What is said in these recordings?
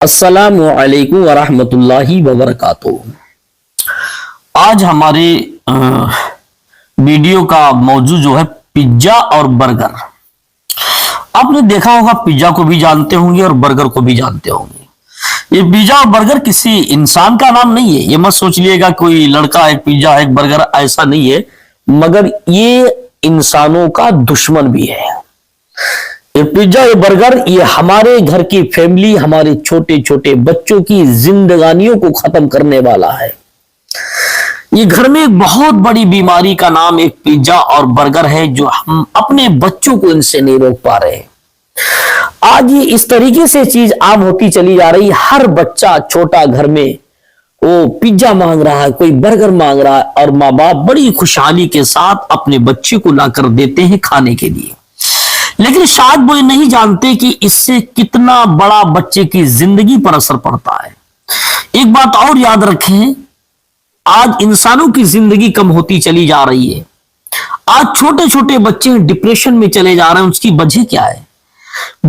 السلام علیکم ورحمۃ اللہ وبرکاتہ۔ آج ہمارے ویڈیو کا موضوع جو ہے پیزا اور برگر۔ آپ نے دیکھا ہوگا پیزا کو بھی جانتے ہوں گے اور برگر کو بھی جانتے ہوں گے۔ یہ پیزا اور برگر کسی انسان کا نام نہیں ہے، یہ مت سوچ لیے گا کوئی لڑکا ایک پیزا ایک برگر، ایسا نہیں ہے، مگر یہ انسانوں کا دشمن بھی ہے۔ یہ پیزا یہ برگر یہ ہمارے گھر کی فیملی، ہمارے چھوٹے چھوٹے بچوں کی زندگانیوں کو ختم کرنے والا ہے۔ یہ گھر میں ایک بہت بڑی بیماری کا نام ایک پیزا اور برگر ہے، جو ہم اپنے بچوں کو ان سے نہیں روک پا رہے۔ آج یہ اس طریقے سے چیز عام ہوتی چلی جا رہی، ہر بچہ چھوٹا گھر میں وہ پیزا مانگ رہا ہے، کوئی برگر مانگ رہا ہے، اور ماں باپ بڑی خوشحالی کے ساتھ اپنے بچے کو لا کر دیتے ہیں کھانے کے لیے، لیکن شاید وہ یہ نہیں جانتے کہ اس سے کتنا بڑا بچے کی زندگی پر اثر پڑتا ہے۔ ایک بات اور یاد رکھیں، آج انسانوں کی زندگی کم ہوتی چلی جا رہی ہے۔ آج چھوٹے چھوٹے بچے ڈپریشن میں چلے جا رہے ہیں۔ اس کی وجہ کیا ہے؟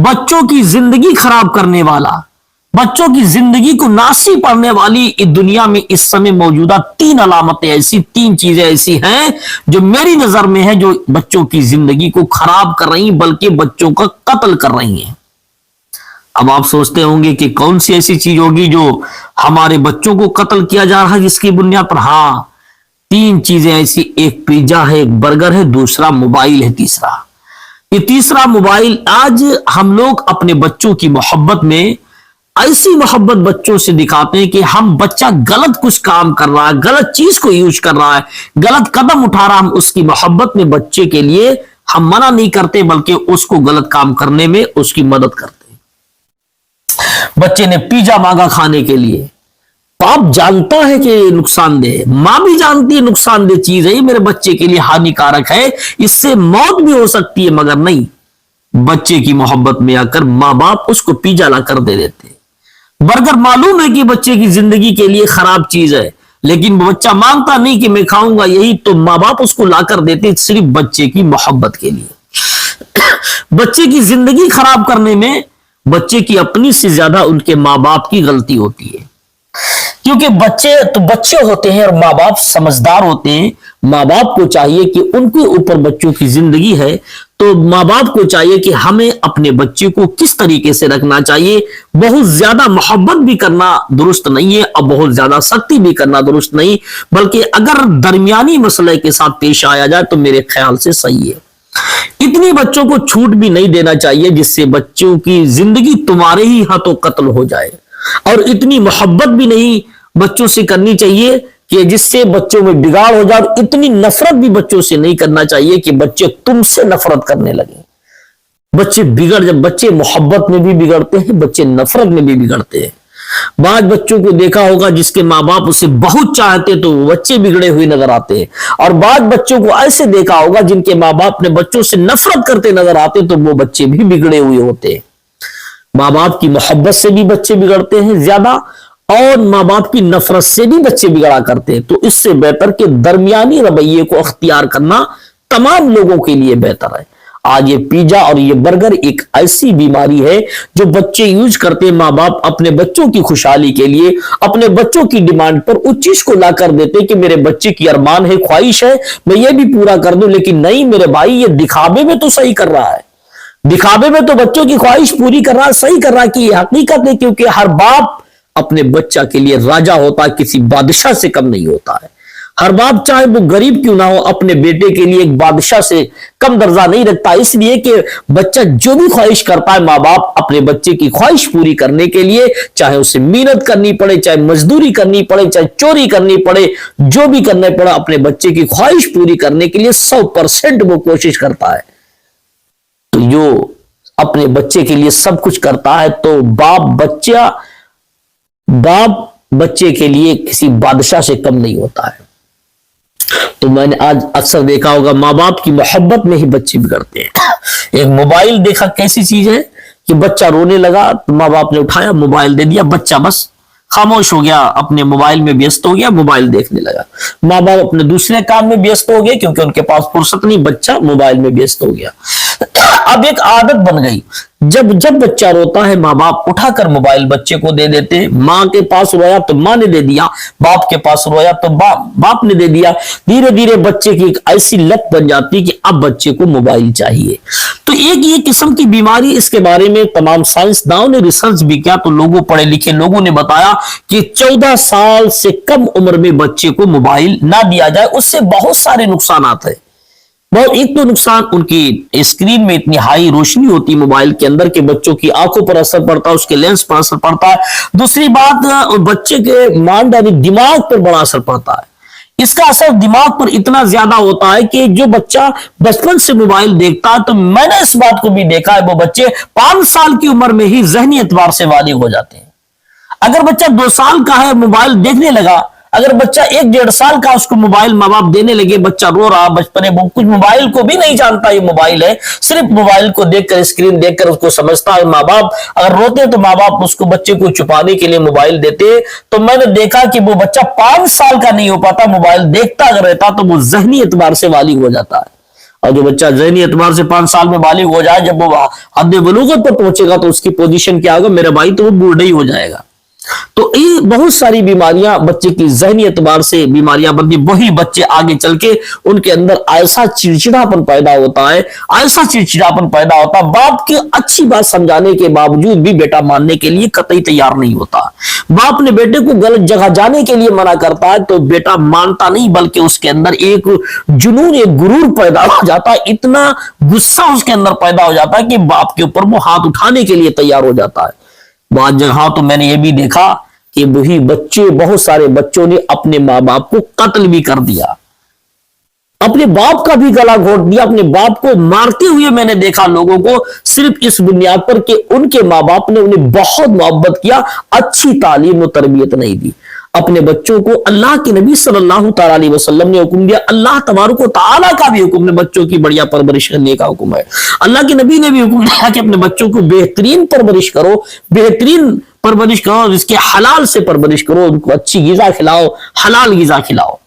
بچوں کی زندگی خراب کرنے والا، بچوں کی زندگی کو ناسی پڑنے والی اس دنیا میں اس سمے موجودہ تین علامتیں ایسی، تین چیزیں ایسی ہیں جو میری نظر میں ہے، جو بچوں کی زندگی کو خراب کر رہی ہیں، بلکہ بچوں کا قتل کر رہی ہیں۔ اب آپ سوچتے ہوں گے کہ کون سی ایسی چیز ہوگی جو ہمارے بچوں کو قتل کیا جا رہا ہے، جس کی بنیاد پر؟ ہاں، تین چیزیں ایسی، ایک پیزا ہے، ایک برگر ہے، دوسرا موبائل ہے، تیسرا یہ تیسرا موبائل۔ آج ہم لوگ اپنے بچوں کی محبت میں ایسی محبت بچوں سے دکھاتے ہیں کہ ہم بچہ غلط کچھ کام کر رہا ہے، غلط چیز کو یوز کر رہا ہے، غلط قدم اٹھا رہا ہے، ہم اس کی محبت میں بچے کے لیے ہم منع نہیں کرتے، بلکہ اس کو غلط کام کرنے میں اس کی مدد کرتے ہیں۔ بچے نے پیزا مانگا کھانے کے لیے، باپ جانتا ہے کہ یہ نقصان دہ ہے، ماں بھی جانتی ہے نقصان دہ چیز ہے، یہ میرے بچے کے لیے ہانیکارک ہے، اس سے موت بھی ہو سکتی ہے، مگر نہیں، بچے کی محبت میں آ کر ماں باپ اس کو پیزا لا کر دے دیتے ہیں۔ برگر معلوم ہے کہ بچے کی زندگی کے لیے خراب چیز ہے، لیکن بچہ مانگتا نہیں کہ میں کھاؤں گا یہی، تو ماں باپ اس کو لا کر دیتے صرف بچے کی محبت کے لیے۔ بچے کی زندگی خراب کرنے میں بچے کی اپنی سے زیادہ ان کے ماں باپ کی غلطی ہوتی ہے، کیونکہ بچے تو بچے ہوتے ہیں اور ماں باپ سمجھدار ہوتے ہیں۔ ماں باپ کو چاہیے کہ ان کے اوپر بچوں کی زندگی ہے، تو ماں باپ کو چاہیے کہ ہمیں اپنے بچے کو کس طریقے سے رکھنا چاہیے۔ بہت زیادہ محبت بھی کرنا درست نہیں ہے اور بہت زیادہ سختی بھی کرنا درست نہیں، بلکہ اگر درمیانی مسئلے کے ساتھ پیش آیا جائے تو میرے خیال سے صحیح ہے۔ اتنی بچوں کو چھوٹ بھی نہیں دینا چاہیے جس سے بچوں کی زندگی تمہارے ہی ہاتھوں قتل ہو جائے، اور اتنی محبت بھی نہیں بچوں سے کرنی چاہیے کہ جس سے بچوں میں بگاڑ ہو جائے، اور اتنی نفرت بھی بچوں سے نہیں کرنا چاہیے کہ بچے تم سے نفرت کرنے لگیں۔ بچے جب بچے محبت میں بھی بگڑتے ہیں، بچے نفرت میں بھی بگڑتے ہیں۔ بعض بچوں کو دیکھا ہوگا جس کے ماں باپ اسے بہت چاہتے تو وہ بچے بگڑے ہوئے نظر آتے ہیں، اور بعض بچوں کو ایسے دیکھا ہوگا جن کے ماں باپ اپنے بچوں سے نفرت کرتے نظر آتے تو وہ بچے بھی بگڑے ہوئے ہوتے ہیں۔ ماں باپ کی محبت سے بھی بچے بگڑتے ہیں زیادہ، اور ماں باپ کی نفرت سے بھی بچے بگڑا کرتے ہیں۔ تو اس سے بہتر کہ درمیانی رویے کو اختیار کرنا تمام لوگوں کے لیے بہتر ہے۔ آج یہ پیزا اور یہ برگر ایک ایسی بیماری ہے جو بچے یوز کرتے ہیں، ماں باپ اپنے بچوں کی خوشحالی کے لیے اپنے بچوں کی ڈیمانڈ پر اس چیز کو لا کر دیتے کہ میرے بچے کی ارمان ہے، خواہش ہے، میں یہ بھی پورا کر دوں، لیکن نہیں میرے بھائی، یہ دکھاوے میں تو صحیح کر رہا ہے، دکھاوے میں تو بچوں کی خواہش پوری کر رہا ہے، صحیح کر رہا ہے کہ یہ حقیقت ہے، کیونکہ ہر باپ اپنے بچہ کے لیے راجا ہوتا ہے، کسی بادشاہ سے کم نہیں ہوتا ہے۔ ہر باپ چاہے وہ غریب کیوں نہ ہو، اپنے بیٹے کے لیے ایک بادشاہ سے کم درجہ نہیں رکھتا، اس لیے کہ بچہ جو بھی خواہش کرتا ہے، ماں باپ اپنے بچے کی خواہش پوری کرنے کے لیے چاہے اسے محنت کرنی پڑے، چاہے مزدوری کرنی پڑے، چاہے چوری کرنی پڑے، جو بھی کرنا پڑے، اپنے بچے کی خواہش پوری کرنے کے لیے 100% وہ کوشش کرتا ہے۔ تو جو اپنے بچے کے لیے سب کچھ کرتا ہے، تو باپ بچے کے لیے کسی بادشاہ سے کم نہیں ہوتا ہے۔ تو میں نے آج اکثر دیکھا ہوگا ماں باپ کی محبت میں ہی بچے بگڑتے ہیں۔ ایک موبائل دیکھا کیسی چیز ہے کہ بچہ رونے لگا تو ماں باپ نے اٹھایا موبائل دے دیا، بچہ بس خاموش ہو گیا، اپنے موبائل میں ویست ہو گیا، موبائل دیکھنے لگا۔ ماں باپ اپنے دوسرے کام میں ویست ہو گئے کیونکہ ان کے پاس فرصت نہیں، بچہ موبائل میں ویست ہو گیا۔ अब एक आदत बन गई, जब जब बच्चा रोता है माँ बाप उठाकर मोबाइल बच्चे को दे देते हैं। माँ के पास रोया तो माँ ने दे दिया, बाप के पास रोया तो बाप ने दे दिया। धीरे धीरे बच्चे की एक ऐसी लत बन जाती है कि अब बच्चे को मोबाइल चाहिए। तो एक ये किस्म की बीमारी, इसके बारे में तमाम साइंसदानों ने रिसर्च भी किया, तो लोगों, पढ़े लिखे लोगों ने बताया कि 14 साल से कम उम्र में बच्चे को मोबाइल ना दिया जाए, उससे बहुत सारे नुकसान है। बहुत, एक तो नुकसान, उनकी स्क्रीन में इतनी हाई रोशनी होती है मोबाइल के अंदर कि बच्चों की आंखों पर असर पड़ता है, उसके लेंस पर असर पड़ता है। दूसरी बात, बच्चे के माइंड यानी दिमाग पर बड़ा असर पड़ता है। इसका असर दिमाग पर इतना ज्यादा होता है कि जो बच्चा बचपन से मोबाइल देखता है, तो मैंने इस बात को भी देखा है, वो बच्चे 5 साल की उम्र में ही जहनी एतबार से बालिग हो जाते हैं। अगर बच्चा 2 साल का है, मोबाइल देखने लगा, अगर बच्चा 1-1.5 साल का, उसको मोबाइल माँ बाप देने लगे, बच्चा रो रहा, बचपन में कुछ मोबाइल को भी नहीं जानता ये मोबाइल है, सिर्फ मोबाइल को देखकर, स्क्रीन देखकर उसको समझता है। माँ बाप अगर रोते तो माँ बाप उसको, बच्चे को छुपाने के लिए मोबाइल देते। तो मैंने देखा कि वो बच्चा 5 साल का नहीं हो पाता, मोबाइल देखता अगर रहता तो वो जहनी एतबार से बालिग हो जाता है। और जो बच्चा जहनी एतबार से 5 साल में बालिग हो जाए, जब वो हद बलूगत पर पहुंचेगा तो उसकी पोजीशन क्या होगा मेरे भाई, तो वो बूढ़ा ही हो जाएगा। तो ये बहुत सारी बीमारियां बच्चे की जहनी एतबार से बीमारियां बनती। वही बच्चे आगे चल के उनके अंदर ऐसा चिड़चिड़ापन पैदा होता है, ऐसा चिड़चिड़ापन पैदा होता है, बाप की अच्छी बात समझाने के बावजूद भी बेटा मानने के लिए कतई तैयार नहीं होता। बाप ने बेटे को गलत जगह जाने के लिए मना करता है तो बेटा मानता नहीं, बल्कि उसके अंदर एक जुनून, एक गुरूर पैदा हो जाता है, इतना गुस्सा उसके अंदर पैदा हो जाता है कि बाप के ऊपर वो हाथ उठाने के लिए तैयार हो जाता है। बहुत जगह तो मैंने ये भी देखा कि वही बच्चे, बहुत सारे बच्चों ने अपने माँ बाप को कत्ल भी कर दिया, अपने बाप का भी गला घोट दिया, अपने बाप को मारते हुए मैंने देखा लोगों को, सिर्फ इस बुनियाद पर कि उनके माँ बाप ने उन्हें बहुत मोहब्बत किया, अच्छी तालीम और तरबियत नहीं दी। अपने बच्चों को अल्लाह के नबी सल्लल्लाहु अलैहि वसल्लम ने हुक्म दिया, अल्लाह तबारक व तआला का भी हुक्म है, बच्चों की बढ़िया परवरिश करने का हुक्म है। अल्लाह के नबी ने भी हुक्म दिया कि अपने बच्चों को बेहतरीन परवरिश करो, बेहतरीन परवरिश करो, इसके हलाल से परवरिश करो, उनको अच्छी गिज़ा खिलाओ, हलाल गिज़ा खिलाओ।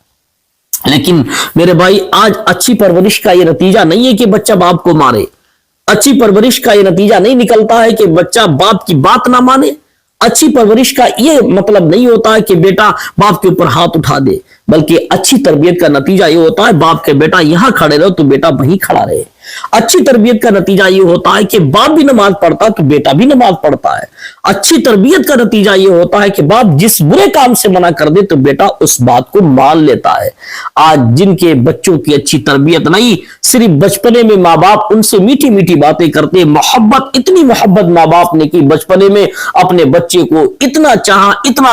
लेकिन मेरे भाई, आज अच्छी परवरिश का ये नतीजा नहीं है कि बच्चा बाप को मारे, अच्छी परवरिश का ये नतीजा नहीं निकलता है कि बच्चा बाप की बात ना माने, अच्छी परवरिश का ये मतलब नहीं होता है कि बेटा बाप के ऊपर हाथ उठा दे, बल्कि अच्छी तरबियत का नतीजा ये होता है बाप के बेटा यहां खड़े रहो तो बेटा वहीं खड़ा रहे। अच्छी तरबियत का नतीजा ये होता है कि बाप भी नमाज पढ़ता है तो बेटा भी नमाज पढ़ता है। अच्छी तरबियत का नतीजा ये होता है कि बाप जिस बुरे काम से मना कर दे तो बेटा उस बात को मान लेता है। आज जिनके बच्चों की अच्छी तरबियत नहीं, सिर्फ बचपने में माँ बाप उनसे मीठी मीठी बातें करते, मोहब्बत, इतनी मोहब्बत माँ बाप ने की बचपने में, अपने बच्चे को इतना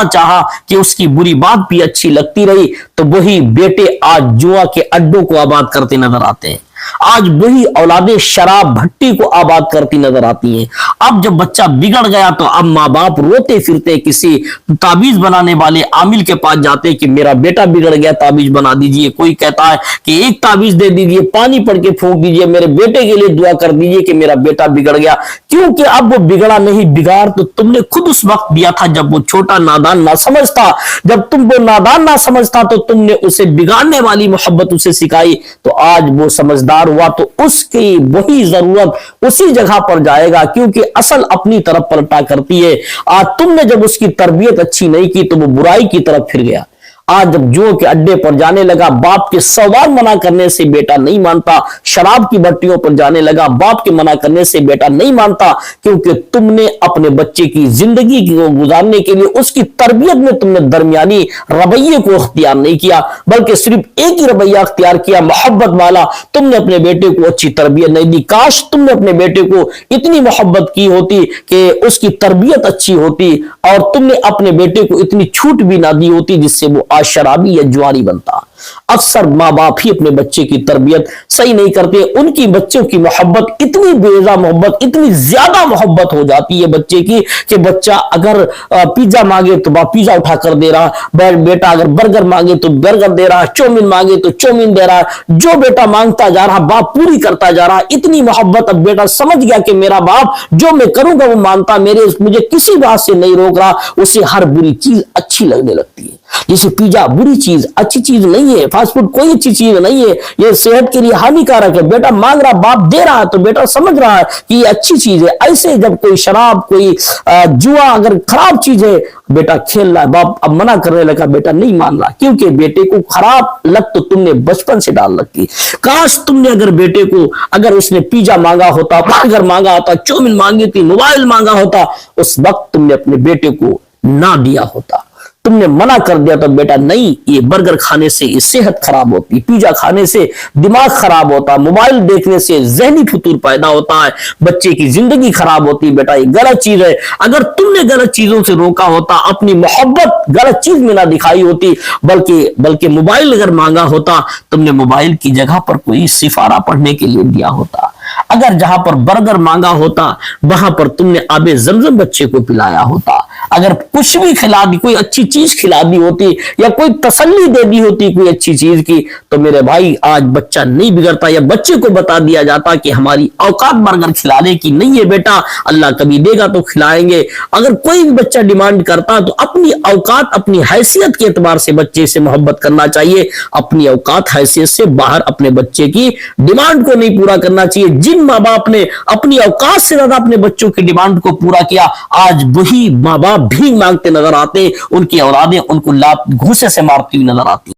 चाहा कि उसकी बुरी बात भी अच्छी लगती रही, तो वही बेटे आज जुआ के अड्डों को आबाद करते नजर आते हैं। आज वही औलादे शराब भट्टी को आबाद करती नजर आती हैं। अब जब बच्चा बिगड़ गया तो अब माँ बाप रोते फिरते किसी ताबीज बनाने वाले आमिल के पास जाते कि मेरा बेटा बिगड़ गया, ताबीज बना दीजिए। कोई कहता है कि एक ताबीज दे दीजिए, पानी पड़ के फूंक दीजिए, मेरे बेटे के लिए दुआ कर दीजिए कि मेरा बेटा बिगड़ गया। क्योंकि अब वो बिगड़ा नहीं, बिगाड़ तो तुमने खुद उस वक्त दिया था जब वो छोटा नादान ना समझता। जब तुम वो नादान ना समझता तो तुमने उसे बिगाड़ने वाली मोहब्बत उसे सिखाई, तो आज वो समझदार हुआ तो उसकी वही जरूरत उसी जगह पर जाएगा, क्योंकि असल अपनी तरफ पलटा करती है। आज तुमने जब उसकी तरबियत अच्छी नहीं की तो वो बुराई की तरफ फिर गया। आज जब जुए के अड्डे पर जाने लगा, बाप के 100 बार मना करने से बेटा नहीं मानता, शराब की भट्टियों पर जाने लगा, बाप के मना करने से बेटा नहीं मानता, क्योंकि तुमने अपने बच्चे की जिंदगी को गुजारने के लिए उसकी तरबियत में तुमने दरमियानी रवैये को इख्तियार नहीं किया, बल्कि सिर्फ एक ही रवैया इख्तियार किया, मोहब्बत वाला। तुमने अपने बेटे को अच्छी तरबियत नहीं दी। काश तुमने अपने बेटे को इतनी मोहब्बत की होती कि उसकी तरबियत अच्छी होती, और तुमने अपने बेटे को इतनी छूट भी ना दी होती जिससे वो शराबी या जुआरी बनता। अक्सर माँ बाप ही अपने बच्चे की तरबियत सही नहीं करते। उनकी बच्चों की मोहब्बत इतनी बेजा मोहब्बत, इतनी ज्यादा मोहब्बत हो जाती है बच्चे की कि बच्चा अगर पिज्जा मांगे तो बाप पिज्जा उठा कर दे रहा, बेटा अगर बर्गर मांगे तो बर्गर दे रहा, चौमिन मांगे तो चौमिन दे रहा, जो बेटा मांगता जा रहा बाप पूरी करता जा रहा। इतनी मोहब्बत, अब बेटा समझ गया कि मेरा बाप जो मैं करूंगा वो मानता, मुझे किसी बात से नहीं रोक रहा। उसे हर बुरी चीज अच्छी लगने लगती है। जैसे पिज्जा बुरी चीज, अच्छी चीज नहीं नहीं है, फास्ट फूड कोई अच्छी चीज नहीं है, ये सेहत के लिए हानिकारक है। बेटा मांग रहा, बाप दे रहा है, तो बेटा समझ रहा है कि ये अच्छी चीज है। ऐसे जब कोई शराब, कोई जुआ अगर खराब चीज है, बेटा खेल रहा है, बाप अब मना करने लगा, बेटा नहीं मान रहा, क्योंकि बेटे को खराब लत तो तुमने बचपन से डाल रखी। काश तुमने अगर बेटे को, अगर उसने पिज्जा मांगा होता, बर्गर मांगा होता, चाउमीन मांगी थी, मोबाइल मांगा होता, उस वक्त तुमने अपने बेटे को ना दिया होता, तुमने मना कर दिया तो बेटा नहीं, ये बर्गर खाने से सेहत खराब होती, पिज्जा खाने से दिमाग खराब होता, मोबाइल देखने से जहनी फतूर पैदा होता है, बच्चे की जिंदगी खराब होती है, बेटा ये गलत चीज है। अगर तुमने गलत चीजों से रोका होता, अपनी मोहब्बत गलत चीज में ना दिखाई होती, बल्कि मोबाइल अगर मांगा होता, तुमने मोबाइल की जगह पर कोई सिफारा पढ़ने के लिए दिया होता। अगर जहां पर बर्गर मांगा होता, वहां पर तुमने आबे ज़मज़म बच्चे को पिलाया होता। अगर कुछ भी खिला दी, कोई अच्छी चीज खिला दी होती, या कोई तसल्ली दे दी होती कोई अच्छी चीज की, तो मेरे भाई आज बच्चा नहीं बिगड़ता, या बच्चे को बता दिया जाता कि हमारी औकात बर्गर खिलाने की नहीं है बेटा, अल्लाह कभी देगा तो खिलाएंगे। अगर कोई भी बच्चा डिमांड करता तो अपनी औकात, अपनी हैसियत के एतबार से बच्चे से मोहब्बत करना चाहिए, अपनी औकात हैसियत से बाहर अपने बच्चे की डिमांड को नहीं पूरा करना चाहिए। जिन माँ बाप ने अपनी औकात से ज्यादा अपने बच्चों की डिमांड को पूरा किया, आज वही माँ बाप भीख मांगते नजर आते, उनकी औलादें उनको लात घूंसे से मारती हुई नजर आती।